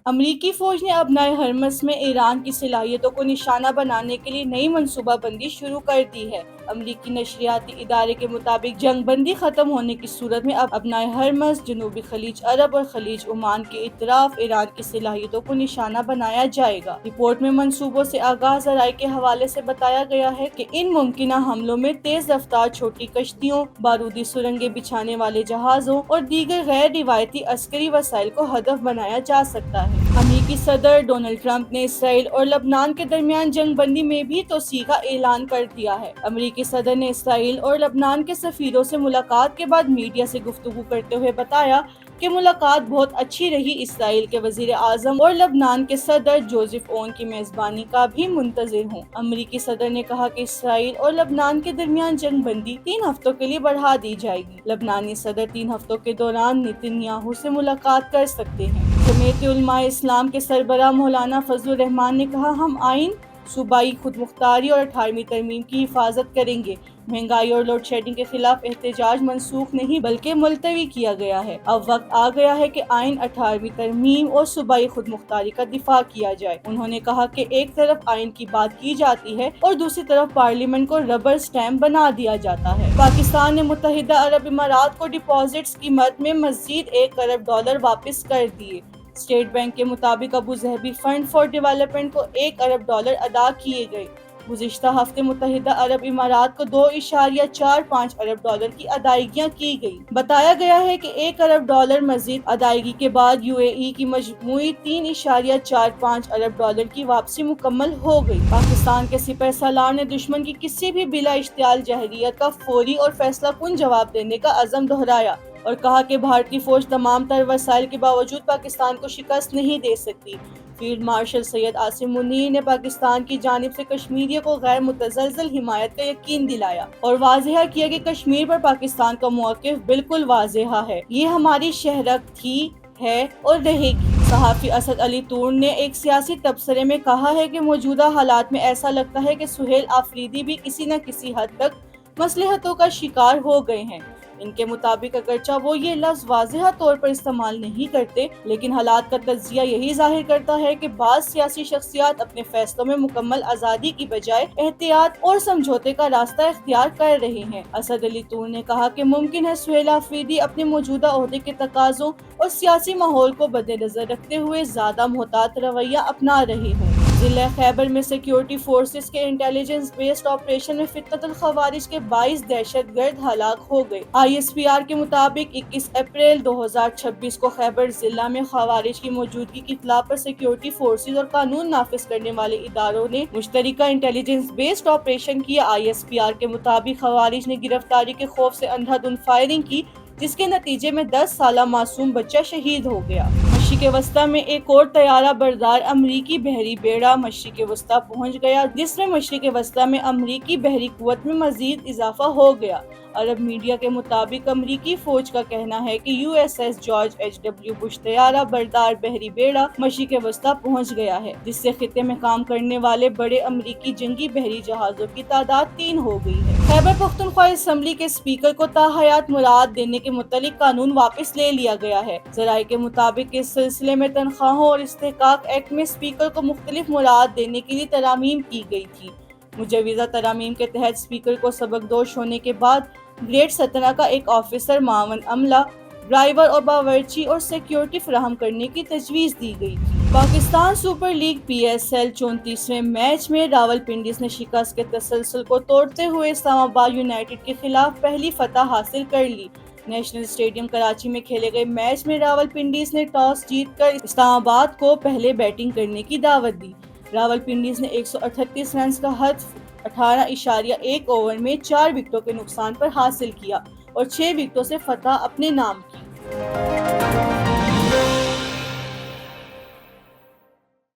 امریکی فوج نے ابنائے ہرمز میں ایران کی صلاحیتوں کو نشانہ بنانے کے لیے نئی منصوبہ بندی شروع کر دی ہے۔ امریکی نشریاتی ادارے کے مطابق جنگ بندی ختم ہونے کی صورت میں اب ابنائے ہرمز، جنوبی خلیج عرب اور خلیج عمان کے اطراف ایران کی صلاحیتوں کو نشانہ بنایا جائے گا۔ رپورٹ میں منصوبوں سے آگاہ ذرائع کے حوالے سے بتایا گیا ہے کہ ان ممکنہ حملوں میں تیز رفتار چھوٹی کشتیوں، بارودی سرنگیں بچھانے والے جہازوں اور دیگر غیر روایتی عسکری وسائل کو ہدف بنایا جا سکتا ہے۔ امریکی صدر ڈونلڈ ٹرمپ نے اسرائیل اور لبنان کے درمیان جنگ بندی میں بھی توسیع کا اعلان کر دیا ہے۔ امریکی صدر نے اسرائیل اور لبنان کے سفیروں سے ملاقات کے بعد میڈیا سے گفتگو کرتے ہوئے بتایا کہ ملاقات بہت اچھی رہی۔ اسرائیل کے وزیر اعظم اور لبنان کے صدر جوزف اون کی میزبانی کا بھی منتظر ہوں۔ امریکی صدر نے کہا کہ اسرائیل اور لبنان کے درمیان جنگ بندی 3 ہفتوں کے لیے بڑھا دی جائے گی۔ لبنانی صدر 3 ہفتوں کے دوران نیتن یاہو سے ملاقات کر سکتے ہیں۔ جمعیت علماء اسلام کے سربراہ مولانا فضل الرحمان نے کہا، ہم آئین، صوبائی خود مختاری اور 18ویں ترمیم کی حفاظت کریں گے۔ مہنگائی اور لوڈ شیڈنگ کے خلاف احتجاج منسوخ نہیں بلکہ ملتوی کیا گیا ہے۔ اب وقت آ گیا ہے کہ آئین، 18ویں ترمیم اور صوبائی خود مختاری کا دفاع کیا جائے۔ انہوں نے کہا کہ ایک طرف آئین کی بات کی جاتی ہے اور دوسری طرف پارلیمنٹ کو ربر اسٹیمپ بنا دیا جاتا ہے۔ پاکستان نے متحدہ عرب امارات کو ڈپازٹس کی مد میں مزید $1 ارب واپس کر دیے۔ اسٹیٹ بینک کے مطابق ابوظہبی فنڈ فار ڈیولپمنٹ کو $1 ارب ادا کیے گئے۔ گزشتہ ہفتے متحدہ عرب امارات کو $2.45 ارب کی ادائیگیاں کی گئیں۔ بتایا گیا ہے کہ $1 ارب مزید ادائیگی کے بعد UAE کی مجموعی $3.45 ارب کی واپسی مکمل ہو گئی۔ پاکستان کے سپہ سالار نے دشمن کی کسی بھی بلا اشتعال جارحیت کا فوری اور فیصلہ کن جواب دینے کا عزم دہرایا اور کہا کہ بھارتی فوج تمام تر وسائل کے باوجود پاکستان کو شکست نہیں دے سکتی۔ فیلڈ مارشل سید عاصم منیر نے پاکستان کی جانب سے کشمیریوں کو غیر متزلزل حمایت کا یقین دلایا اور واضح کیا کہ کشمیر پر پاکستان کا موقف بالکل واضح ہے۔ یہ ہماری شہرت تھی، ہے اور رہے گی۔ صحافی اسد علی طور نے ایک سیاسی تبصرے میں کہا ہے کہ موجودہ حالات میں ایسا لگتا ہے کہ سہیل آفریدی بھی کسی نہ کسی حد تک مصلحتوں کا شکار ہو گئے ہیں۔ ان کے مطابق اگرچہ وہ یہ لفظ واضح طور پر استعمال نہیں کرتے، لیکن حالات کا تجزیہ یہی ظاہر کرتا ہے کہ بعض سیاسی شخصیات اپنے فیصلوں میں مکمل آزادی کی بجائے احتیاط اور سمجھوتے کا راستہ اختیار کر رہے ہیں۔ اسد علی طور نے کہا کہ ممکن ہے سہیل آفریدی اپنے موجودہ عہدے کے تقاضوں اور سیاسی ماحول کو مد نظر رکھتے ہوئے زیادہ محتاط رویہ اپنا رہے ہوں۔ ضلع خیبر میں سیکورٹی فورسز کے انٹیلیجنس بیسڈ آپریشن میں فتنة الخوارج کے 22 دہشت گرد ہلاک ہو گئے۔ ISPR کے مطابق 21 اپریل 2026 کو خیبر ضلع میں خوارج کی موجودگی کی اطلاع پر سیکورٹی فورسز اور قانون نافذ کرنے والے اداروں نے مشترکہ انٹیلیجنس بیسڈ آپریشن کیا۔ ISPR کے مطابق خوارج نے گرفتاری کے خوف سے اندھا دھند فائرنگ کی، جس کے نتیجے میں 10 سالہ معصوم بچہ شہید ہو گیا۔ مشرق وسطیٰ میں ایک اور طیارہ بردار امریکی بحری بیڑا مشرق وسطیٰ پہنچ گیا، جس میں مشرق وسطیٰ میں امریکی بحری قوت میں مزید اضافہ ہو گیا۔ عرب میڈیا کے مطابق امریکی فوج کا کہنا ہے کہ USS جارج H.W. بش طیارہ بردار بحری بیڑا مشرق وسطیٰ پہنچ گیا ہے، جس سے خطے میں کام کرنے والے بڑے امریکی جنگی بحری جہازوں کی تعداد 3 ہو گئی ہے۔ خیبر پختونخوا اسمبلی کے اسپیکر کو تاحیات مراد دینے کے متعلق قانون واپس لے لیا گیا ہے۔ ذرائع کے مطابق اس سلسلے میں تنخواہوں اور استحقاق ایکٹ میں اسپیکر کو مختلف مراد دینے کے لیے ترامیم کی گئی تھی۔ مجوزہ ترامیم کے تحت اسپیکر کو سبکدوش ہونے کے بعد گریڈ 17 کا ایک آفیسر، معاون عملہ، ڈرائیور اور باورچی اور سیکیورٹی فراہم کرنے کی تجویز دی گئی تھی۔ پاکستان سپر لیگ PSL 34ویں میچ میں راولپنڈی نے شکست کے تسلسل کو توڑتے ہوئے اسلام آباد یونائیٹڈ کے خلاف پہلی فتح حاصل کر لی۔ نیشنل اسٹیڈیم کراچی میں کھیلے گئے میچ میں راولپنڈی نے ٹاس جیت کر اسلام آباد کو پہلے بیٹنگ کرنے کی دعوت دی۔ راولپنڈی نے 138 رنز کا ہدف 18.1 اوور میں 4 وکٹوں کے نقصان پر حاصل کیا اور 6 وکٹوں سے فتح اپنے نام کی۔